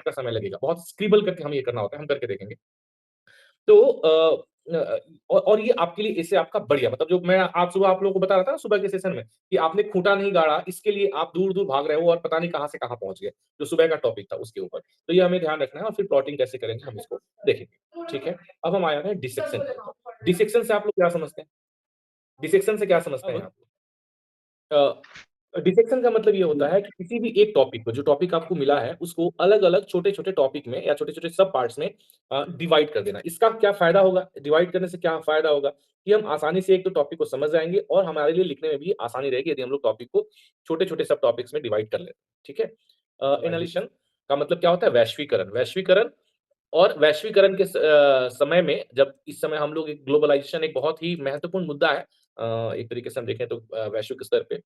का समय लगेगा। बहुत स्क्रिबल करके हमें ये करना होता है, हम करके देखेंगे। तो और ये आपके लिए इससे आपका बढ़िया मतलब जो मैं आज सुबह आप लोगों को बता रहा था ना सुबह के सेशन में, कि आपने खूँटा नहीं गाड़ा, इसके लिए आप दूर-दूर भाग रहे हो और पता नहीं कहाँ से कहाँ पहुँच गए, जो सुबह का टॉपिक था उसके ऊपर। तो ये हमें ध्यान रखना है और फिर प्लॉटिंग कैसे करेंगे हम इसको देखेंगे, ठीक है? अब हम आ जाते हैं डिसेक्शन के ऊपर। डिसेक्शन से आप लोग क्या समझते हैं? डिसेक्शन से क्या समझते हैं आप? अ, डिसेक्शन का मतलब ये होता है कि किसी भी एक टॉपिक को जो टॉपिक आपको मिला है, उसको अलग-अलग छोटे-छोटे टॉपिक में या छोटे-छोटे सब पार्ट्स में डिवाइड कर देना। इसका क्या फ़ायदा होगा? डिवाइड करने से क्या फ़ायदा होगा? कि हम आसानी से एक तो टॉपिक को समझ जाएँगे और हमारे लिए लिखने में भी आसानी रहेगी यदि हम लोग टॉपिक को छोटे-छोटे सब टॉपिक्स में डिवाइड कर लें, ठीक है? इनहालेशन का मतलब क्या होता है? वैश्वीकरण। वैश्वीकरण और वैश्वीकरण के समय में जब इस समय हम लोग एक ग्लोबलाइज़ेशन एक बहुत ही महत्वपूर्ण मुद्दा है एक तरीके से हम देखें तो वैश्विक स्तर पे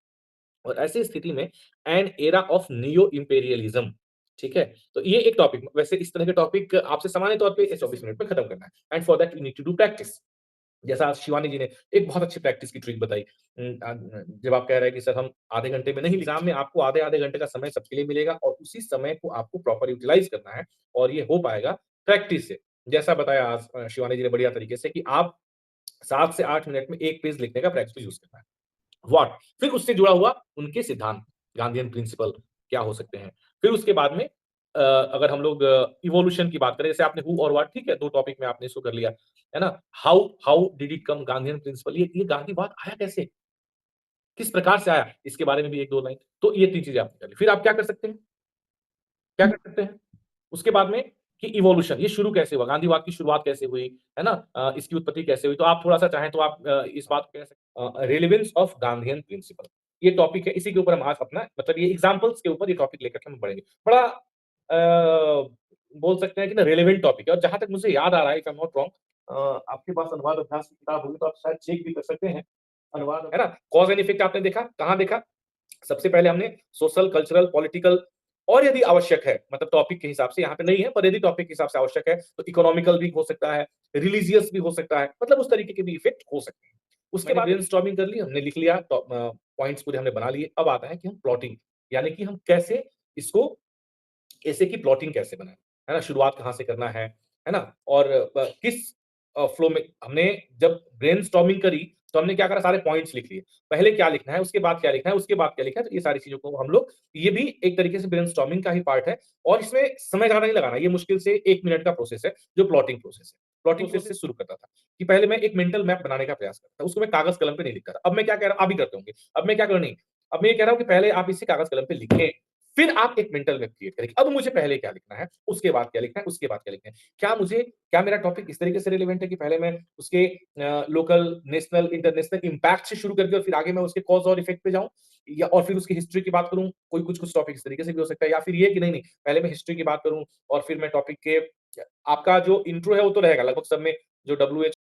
और ऐसी स्थिति में an era of neo imperialism ठीक है? तो ये एक टॉपिक वैसे इस तरह के टॉपिक आपसे सामान्य तौर पे इस 24 मिनट में खत्म करना है and for that you need to do practice. जैसा आज शिवानी जी ने एक बहुत अच्छी प्रैक्टिस की ट्रिक बताई। जब आप कह रहे हैं कि सर हम आधे घंटे में नहीं एग्ज़ाम में आपको आधे-आधे घंटे का समय सबके लिए मिलेगा और उसी समय को आपको प्रॉपर यूटिलाइज़ करना है और ये हो पाएगा प्रैक्टिस से। जैसा बताया आज शिवानी जी ने बढ़िया तरीके से कि आप 7 से 8 मिनट में 1 पेज लिखने का प्रैक्टिस यूज़ करना है। व्हाट? फिर उससे जुड़ा हुआ उनके सिद्धांत, गांधीयन प्रिंसिपल क्या हो सकते हैं? फिर उसके बाद में अगर हम लोग इवोल्यूशन की बात करें, जैसे आपने हू और व्हाट ठीक है, 2 टॉपिक में आपने इसको कर लिया, है ना? How how did it come Gandhian principle ये गांधीवाद आया कैसे? किस प्रकार से आया? इसके बारे में भी 1-2 लाइन। तो ये 3 चीज़ें आपने कर ली। फिर आप क्या कर सकते हैं? क्या कर सकते हैं? उसके बाद में कि इवोल्यूशन ये शुरू कैसे हुआ? गांधीवाद की शुरुआत कैसे हुई? है ना? इसकी उत्पत्ति कैसे हुई? तो आप थोड़ा-सा चाहें तो आप इस बात को कह सकते रेलेवेंस ऑफ गांधीयन प्रिंसिपल ये टॉपिक है, इसी के ऊपर हम आज अपना मतलब ये एग्ज़ाम्पल्स के ऊपर ये टॉपिक लेकर के हम बढ़ेंगे। बड़ा बोल सकते हैं कि ना रेलेवेंट टॉपिक है और जहाँ तक मुझे याद आ रहा है if I am not wrong आपके पास अनुवाद अभ्यास की किताब होगी तो आप शायद चेक भी कर सकते हैं। अनुवाद है ना? कॉज़ एंड इफेक्ट आपने देखा? कहाँ देखा? सबसे पहले हमने सोशल, कल्चरल, पॉलिटिकल और यदि आवश्यक है, मतलब टॉपिक के हिसाब से यहाँ पे नहीं है, पर यदि टॉपिक के हिसाब से आवश्यक है, तो इकोनॉमिकल भी हो सकता है, रिलिजियस भी हो सकता है, मतलब उस तरीके के भी इफेक्ट हो सकते हैं। उसके बाद ब्रेनस्टॉर्मिंग कर ली, हमने लिख लिया पॉइंट्स पूरे हमने बना लिए। अब आता है कि हम प्लॉटिंग, यानी कि हम कैसे इसको ऐसे की प्लॉटिंग कैसे बनाएँ, है ना? शुरुआत कहाँ से करना है ना? और किस फ्लो में हमने जब ब्रेनस्टॉर्मिंग करी, तो हमने क्या करा सारे पॉइंट्स लिख लिए। पहले क्या लिखना है, उसके बाद क्या लिखना है, उसके बाद क्या लिखना है, तो ये सारी चीज़ों को हम लोग ये भी एक तरीके से ब्रेनस्टॉर्मिंग का ही पार्ट है और इसमें समय ज़्यादा नहीं लगाना, ये मुश्किल से 1 मिनट का प्रोसेस है, जो प्लॉटिंग प्रोसेस है। प्लॉटिंग प्रोसेस से शुरू करता था, कि पहले मैं एक मेंटल मैप बनाने का प्रयास करता था, उसको मैं कागज़ कलम पे नहीं लिखता था। अब मैं क्या कह रहा हूँ, आप भी करते होंगे। अब मैं क्या कर रहा हूँ नहीं, अब मैं ये कह रहा हूँ कि पहले आप इसे कागज़ कलम पे लिखें। फिर आप एक मेंटल मैप क्रिएट करेंगे। अब मुझे पहले क्या लिखना है, उसके बाद क्या लिखना है, उसके बाद क्या लिखना है। क्या मेरा टॉपिक इस तरीके से रिलेवेंट है कि पहले मैं उसके लोकल, नेशनल, इंटरनेशनल इम्पैक्ट से शुरू करके और फिर आगे मैं उसके कॉज़ और इफेक्ट पे जाऊँ या और फिर उसकी हिस्ट्री की बात करूँ, कोई कुछ-कुछ टॉपिक इस तरीके से भी हो सकता है या फिर ये कि नहीं, पहले मैं हिस्ट्री की बात करूँ और फिर मैं टॉपिक के आपका जो इंट्रो है वो तो रहेगा लगभग सब में जो डब्ल्यूएच